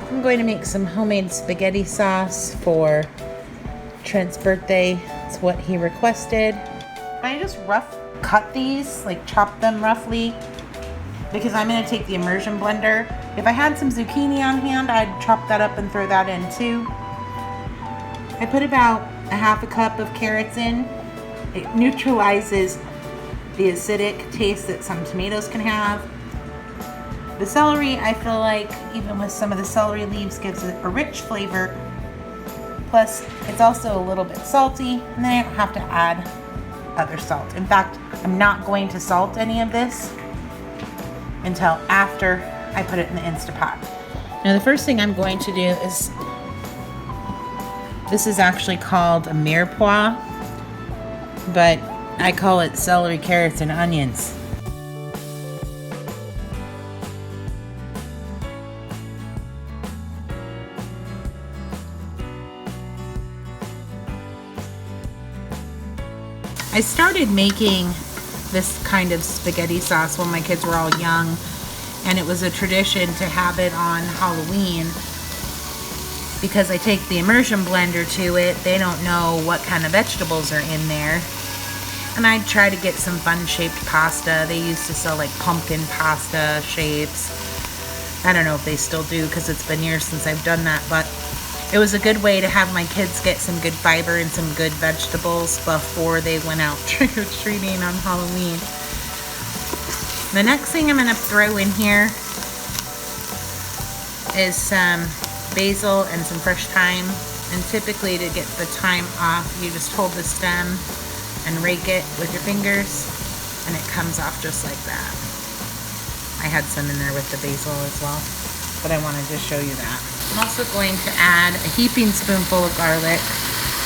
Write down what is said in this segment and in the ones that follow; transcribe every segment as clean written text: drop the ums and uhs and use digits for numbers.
I'm going to make some homemade spaghetti sauce for Trent's birthday. It's what he requested. I just rough cut these, like chop them roughly, because I'm going to take the immersion blender. If I had some zucchini on hand, I'd chop that up and throw that in too. I put about a half a cup of carrots in. It neutralizes the acidic taste that some tomatoes can have. The celery, I feel like, even with some of the celery leaves, gives it a rich flavor. Plus, it's also a little bit salty, and then I don't have to add other salt. In fact, I'm not going to salt any of this until after I put it in the Instapot. Now, the first thing I'm going to do is, this is actually called a mirepoix, but I call it celery, carrots, and onions. I started making this kind of spaghetti sauce when my kids were all young, and it was a tradition to have it on Halloween because I take the immersion blender to it. They don't know what kind of vegetables are in there. And I'd try to get some fun shaped pasta. They used to sell like pumpkin pasta shapes. I don't know if they still do because it's been years since I've done that, but it was a good way to have my kids get some good fiber and some good vegetables before they went out trick-or-treating on Halloween. The next thing I'm going to throw in here is some basil and some fresh thyme. And typically, to get the thyme off, you just hold the stem and rake it with your fingers, and it comes off just like that. I had some in there with the basil as well, but I wanted to show you that. I'm also going to add a heaping spoonful of garlic,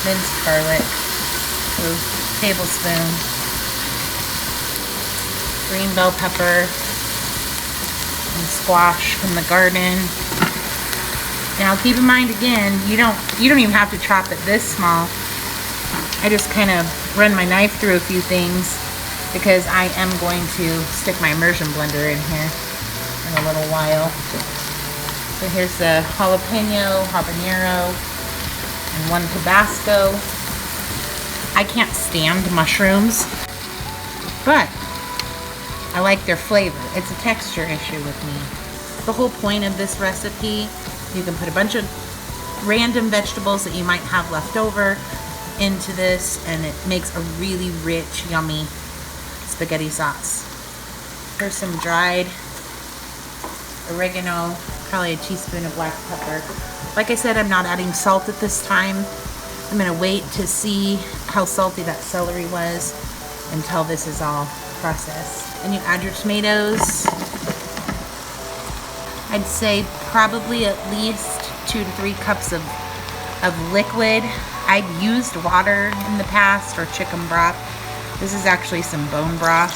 minced garlic, a tablespoon, green bell pepper, and squash from the garden. Now keep in mind again, you don't even have to chop it this small. I just kind of run my knife through a few things because I am going to stick my immersion blender in here in a little while. So here's the jalapeno, habanero, and one Tabasco. I can't stand mushrooms, but I like their flavor. It's a texture issue with me. The whole point of this recipe, you can put a bunch of random vegetables that you might have left over into this, and it makes a really rich, yummy spaghetti sauce. Here's some dried oregano, probably a teaspoon of black pepper. Like I said, I'm not adding salt at this time. I'm gonna wait to see how salty that celery was until this is all processed. And you add your tomatoes. I'd say probably at least 2 to 3 cups of liquid. I've used water in the past or chicken broth. This is actually some bone broth.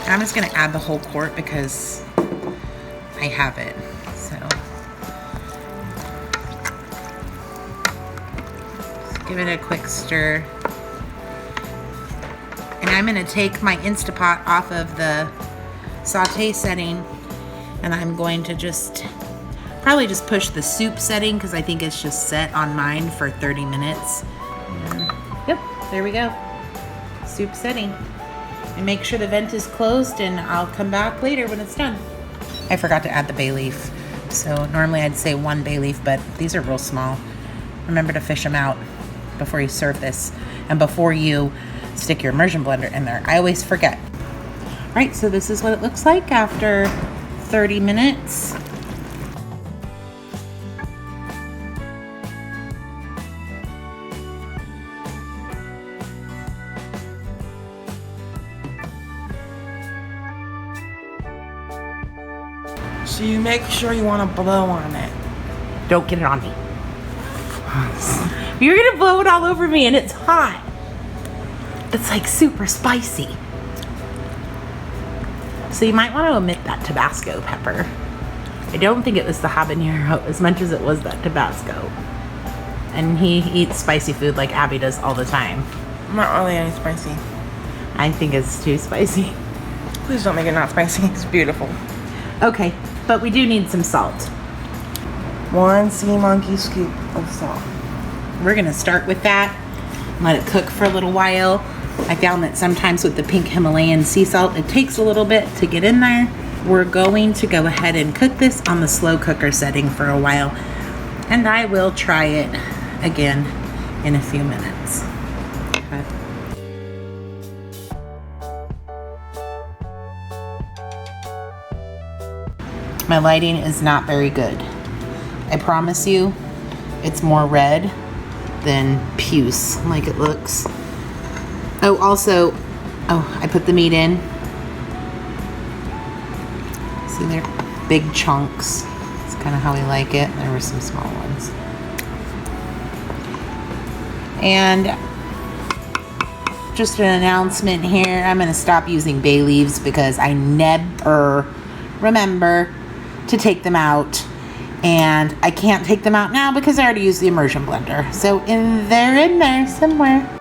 And I'm just gonna add the whole quart because I have it. So just give it a quick stir. And I'm gonna take my Instapot off of the saute setting, and I'm going to probably just push the soup setting because I think it's just set on mine for 30 minutes. And, yep, there we go. Soup setting. And make sure the vent is closed, and I'll come back later when it's done. I forgot to add the bay leaf. So normally I'd say 1 bay leaf, but these are real small. Remember to fish them out before you serve this and before you stick your immersion blender in there. I always forget. All right, so this is what it looks like after 30 minutes. So you make sure you want to blow on it. Don't get it on me. You're gonna blow it all over me, and it's hot. It's like super spicy. So you might want to omit that Tabasco pepper. I don't think it was the habanero as much as it was that Tabasco. And he eats spicy food like Abby does all the time. I'm not really any spicy. I think it's too spicy. Please don't make it not spicy. It's beautiful. Okay, but we do need some salt. 1 sea monkey scoop of salt. We're gonna start with that. Let it cook for a little while. I found that sometimes with the pink Himalayan sea salt, it takes a little bit to get in there. We're going to go ahead and cook this on the slow cooker setting for a while. And I will try it again in a few minutes. Okay. My lighting is not very good. I promise you, it's more red than puce like it looks. Oh, also, I put the meat in. See, they're big chunks. It's kind of how we like it. There were some small ones. And just an announcement here. I'm going to stop using bay leaves because I never remember to take them out. And I can't take them out now because I already used the immersion blender. So they're in there somewhere.